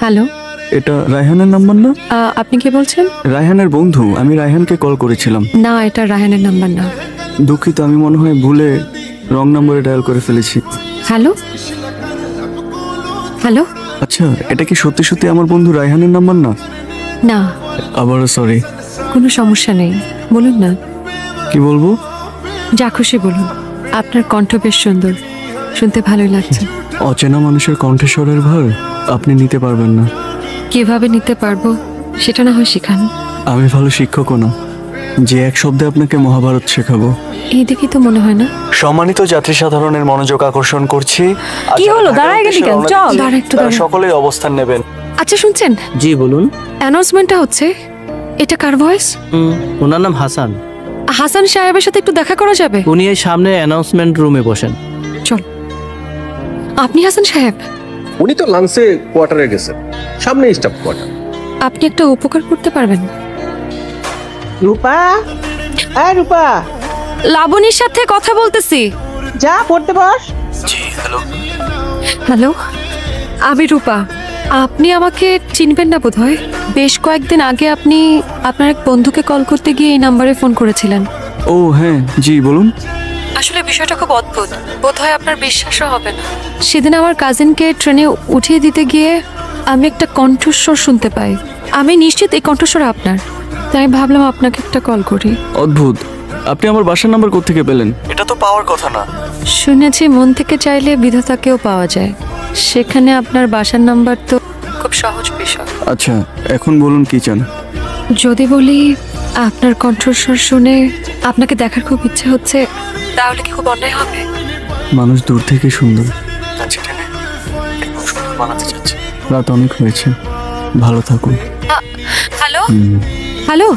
Hello, এটা রায়হানের number না? আপনি কে বলছেন? রায়হানের বন্ধু, আমি রায়হানকে কল করেছিলাম। না, এটা রায়হানের নাম্বার না। দুঃখিত, আমি মনে হয় ভুলে রং নাম্বারে ডায়াল করে ফেলেছি। Hello hello. আচ্ছা, এটা কি সত্যি সত্যি আমার বন্ধু রায়হানের নাম্বার না? না, আবারও সরি। কোনো সমস্যা নেই, বলুন না। কি বলবো? যা খুশি বলুন। আপনার কণ্ঠ বেশ সুন্দর, শুনতে ভালোই লাগছে। অচেনা মানুষের কণ্ঠস্বরের ভার আপনি নিতে পারবেন না। কিভাবে নিতে পারবো সেটা না হয় শেখান। আমি ভালো শিক্ষকও না যে এক শব্দে আপনাকে মহাভারত শেখাবো। এই দেখেই তো মনে হয় না। সম্মানিত যাত্রী সাধারণের মনোযোগ আকর্ষণ করছি। কি হলো? দাঁড়ায় গেলি কেন? চল। দাঁড়া একটু, দাঁড়া। সকলেই অবস্থান নেবেন। আচ্ছা শুনছেন? জি বলুন। অ্যানাউন্সমেন্টটা হচ্ছে, এটা কার ভয়েস? ওনার নাম হাসান। হাসান সাহেবের সাথে একটু দেখা করা যাবে? উনি এই সামনে অ্যানাউন্সমেন্ট রুমে বসেন। চল। আপনি হাসান সাহেব? উনি তো লাঞ্চে কোয়ার্টারে গেছেন, সামনে স্টাফ কোয়ার্টার। আপনি একটা উপকার করতে পারবেন? রূপা, হ্যাঁ রূপা, লাবণীর সাথে কথা বলতেছি। যা পড়তে বস। হ্যালো, আমি রূপা। আপনি আমাকে চিনবেন না বোধহয়। বেশ কয়েকদিন আগে আপনি আপনার এক বন্ধুকে কল করতে গিয়ে এই নাম্বারে ফোন করেছিলেন। ও হ্যাঁ, জি বলুন। আসলে বিষয়টা খুব অদ্ভুত, বোধহয় আপনার বিশ্বাসও হবে না। সেদিন আমার কাজিনকে ট্রেনে উঠিয়ে দিতে গিয়ে আমি একটা কণ্ঠস্বর শুনতে পাই। আমি নিশ্চিত এই কণ্ঠস্বর আপনার, তাই ভাবলাম আপনাকে একটা কল করি। অদ্ভুত, আপনি আমার বাসার নাম্বার কোত্থেকে পেলেন? এটা তো পাওয়ার কথা না। শুনেছি মন থেকে চাইলে বিধাতাকেও পাওয়া যায়, সেখানে আপনার বাসার নাম্বার তো খুব সহজ বিষয়। আচ্ছা, এখন বলুন কি চান? যদি বলি আপনার কণ্ঠস্বর শুনে আপনাকে দেখার খুব ইচ্ছে হচ্ছে, তাহলে কি খুব অন্যায় হবে? মানুষ দূর থেকে সুন্দর, কাছে টেনে একদম সুন্দর বানাতে চাচ্ছে। রাত অনেক হয়েছে, ভালো থাকুন। Hello hello,